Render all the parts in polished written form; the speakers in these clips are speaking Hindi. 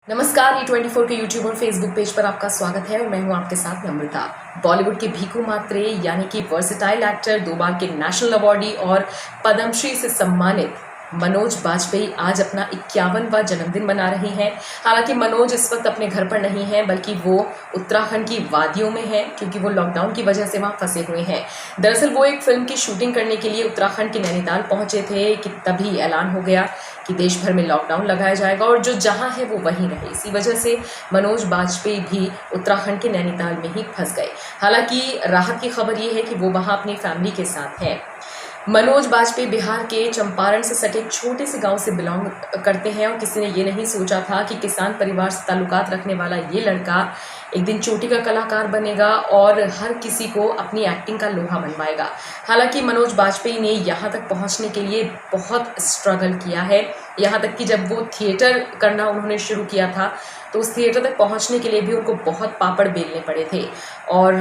नमस्कार, E24 के यूट्यूब और फेसबुक पेज पर आपका स्वागत है और मैं हूं आपके साथ नम्रता। बॉलीवुड के भीखू मात्रे यानी कि वर्सेटाइल एक्टर, 2 बार के नेशनल अवार्डी और पद्मश्री से सम्मानित मनोज बाजपेयी आज अपना 51वां जन्मदिन मना रहे हैं। हालांकि मनोज इस वक्त अपने घर पर नहीं है, बल्कि वो उत्तराखंड की वादियों में है, क्योंकि वो लॉकडाउन की वजह से वहाँ फंसे हुए हैं। दरअसल वो एक फिल्म की शूटिंग करने के लिए उत्तराखंड के नैनीताल पहुंचे थे कि तभी ऐलान हो गया कि देश भर में लॉकडाउन लगाया जाएगा और जो जहां है वो वहीं रहे। इसी वजह से मनोज बाजपेयी भी उत्तराखंड के नैनीताल में ही फंस गए। हालांकि राहत की खबर ये है कि वो वहां अपनी फैमिली के साथ हैं। मनोज बाजपेयी बिहार के चंपारण से सटे एक छोटे से गांव से बिलोंग करते हैं और किसी ने ये नहीं सोचा था कि किसान परिवार से ताल्लुकात रखने वाला ये लड़का एक दिन चोटी का कलाकार बनेगा और हर किसी को अपनी एक्टिंग का लोहा मनवाएगा। हालांकि मनोज बाजपेयी ने यहाँ तक पहुँचने के लिए बहुत स्ट्रगल किया है। यहाँ तक कि जब वो थिएटर करना उन्होंने शुरू किया था तो उस थिएटर तक पहुँचने के लिए भी उनको बहुत पापड़ बेलने पड़े थे। और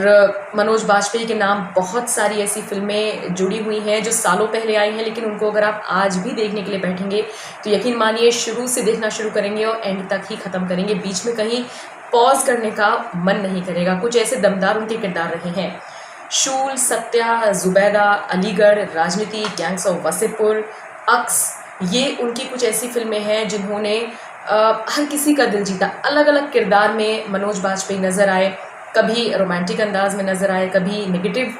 मनोज बाजपेयी के नाम बहुत सारी ऐसी फिल्में जुड़ी हुई हैं जो सालों पहले आई हैं, लेकिन उनको अगर आप आज भी देखने के लिए बैठेंगे तो यकीन मानिए शुरू से देखना शुरू करेंगे और एंड तक ही ख़त्म करेंगे। बीच में कहीं पॉज करने का मन नहीं करेगा। कुछ ऐसे दमदार उनके किरदार रहे हैं। शूल, सत्या, जुबैदा, अलीगढ़, राजनीति, गैंग्स ऑफ वसेपुर, अक्स, ये उनकी कुछ ऐसी फिल्में हैं जिन्होंने हर किसी का दिल जीता। अलग अलग किरदार में मनोज बाजपेयी नज़र आए। कभी रोमांटिक अंदाज में नज़र आए, कभी नेगेटिव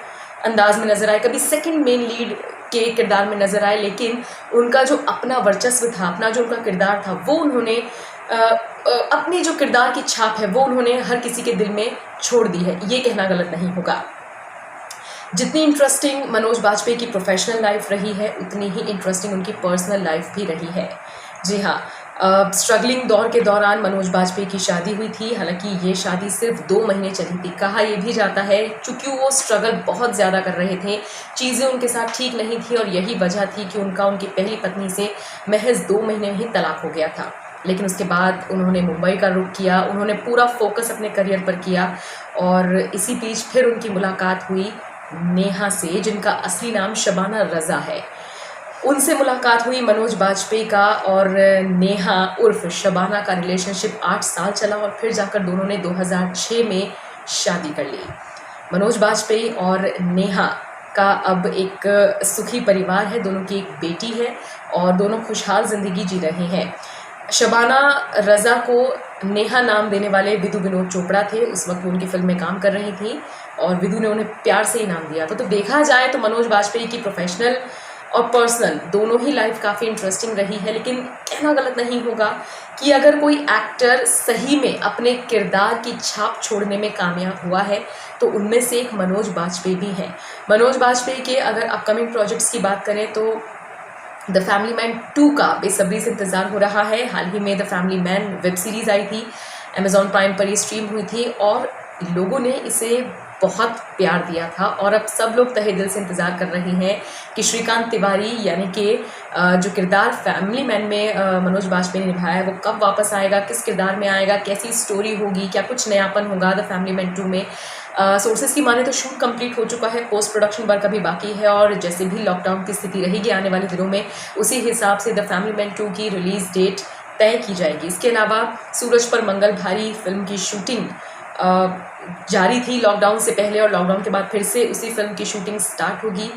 अंदाज में नज़र आए, कभी सेकंड मेन लीड के किरदार में नज़र आए, लेकिन उनका जो अपना वर्चस्व था, अपना जो उनका किरदार था, वो उन्होंने अपनी जो किरदार की छाप है वो उन्होंने हर किसी के दिल में छोड़ दी है। ये कहना गलत नहीं होगा। जितनी इंटरेस्टिंग मनोज बाजपेयी की प्रोफेशनल लाइफ रही है, उतनी ही इंटरेस्टिंग उनकी पर्सनल लाइफ भी रही है। जी हाँ, स्ट्रगलिंग दौर के दौरान मनोज बाजपेयी की शादी हुई थी। हालांकि ये शादी सिर्फ 2 महीने चली थी। कहा यह भी जाता है क्योंकि वो स्ट्रगल बहुत ज़्यादा कर रहे थे, चीज़ें उनके साथ ठीक नहीं थी और यही वजह थी कि उनकी पहली पत्नी से महज 2 महीने में ही तलाक हो गया था। लेकिन उसके बाद उन्होंने मुंबई का रुख किया, उन्होंने पूरा फोकस अपने करियर पर किया और इसी बीच फिर उनकी मुलाकात हुई नेहा से, जिनका असली नाम शबाना रज़ा है। उनसे मुलाकात हुई मनोज बाजपेयी का और नेहा उर्फ शबाना का रिलेशनशिप 8 साल चला और फिर जाकर दोनों ने 2006 में शादी कर ली। मनोज बाजपेयी और नेहा का अब एक सुखी परिवार है, दोनों की एक बेटी है और दोनों खुशहाल ज़िंदगी जी रहे हैं। शबाना रज़ा को नेहा नाम देने वाले विदु विनोद चोपड़ा थे। उस वक्त वो उनकी फिल्म में काम कर रही थी और विदु ने उन्हें प्यार से ही नाम दिया था। तो देखा जाए तो मनोज बाजपेयी की प्रोफेशनल और पर्सनल दोनों ही लाइफ काफ़ी इंटरेस्टिंग रही है। लेकिन कहना गलत नहीं होगा कि अगर कोई एक्टर सही में अपने किरदार की छाप छोड़ने में कामयाब हुआ है तो उनमें से एक मनोज बाजपेयी भी हैं। मनोज बाजपेयी के अगर अपकमिंग प्रोजेक्ट्स की बात करें तो द फैमिली मैन 2 का बेसब्री से इंतज़ार हो रहा है। हाल ही में the Family Man web series आई थी, अमेजॉन प्राइम पर ये स्ट्रीम हुई थी और लोगों ने इसे बहुत प्यार दिया था और अब सब लोग तहे दिल से इंतज़ार कर रहे हैं कि श्रीकांत तिवारी यानी कि जो किरदार फैमिली मैन में मनोज बाजपेयी ने निभाया है वो कब वापस आएगा, किस किरदार में आएगा, कैसी स्टोरी होगी, क्या कुछ नयापन होगा द फैमिली मैन 2 में। सोर्सेज की माने तो शूट कंप्लीट हो चुका है, पोस्ट प्रोडक्शन वर्क अभी बाकी है और जैसे भी लॉकडाउन की स्थिति रहेगी आने वाले दिनों में उसी हिसाब से द फैमिली मैन 2 की रिलीज़ डेट तय की जाएगी। इसके अलावा सूरज पर मंगल भारी फिल्म की शूटिंग जारी थी लॉकडाउन से पहले और लॉकडाउन के बाद फिर से उसी फिल्म की शूटिंग स्टार्ट होगी।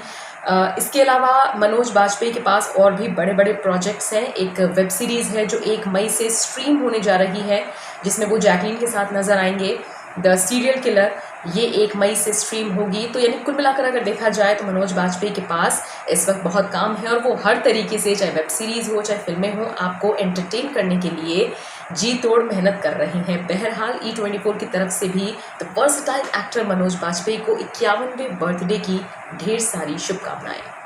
इसके अलावा मनोज बाजपेयी के पास और भी बड़े बड़े प्रोजेक्ट्स हैं। एक वेब सीरीज़ है जो 1 मई से स्ट्रीम होने जा रही है, जिसमें वो जैकलीन के साथ नज़र आएंगे, द सीरियल किलर। ये 1 मई से स्ट्रीम होगी। तो यानी कुल मिलाकर अगर देखा जाए तो मनोज बाजपेयी के पास इस वक्त बहुत काम है और वो हर तरीके से, चाहे वेब सीरीज़ हो चाहे फिल्में हो, आपको एंटरटेन करने के लिए जी तोड़ मेहनत कर रहे हैं। बहरहाल E24 की तरफ से भी the versatile actor Manoj Bajpayee को 51वें बर्थडे की ढेर सारी शुभकामनाएं।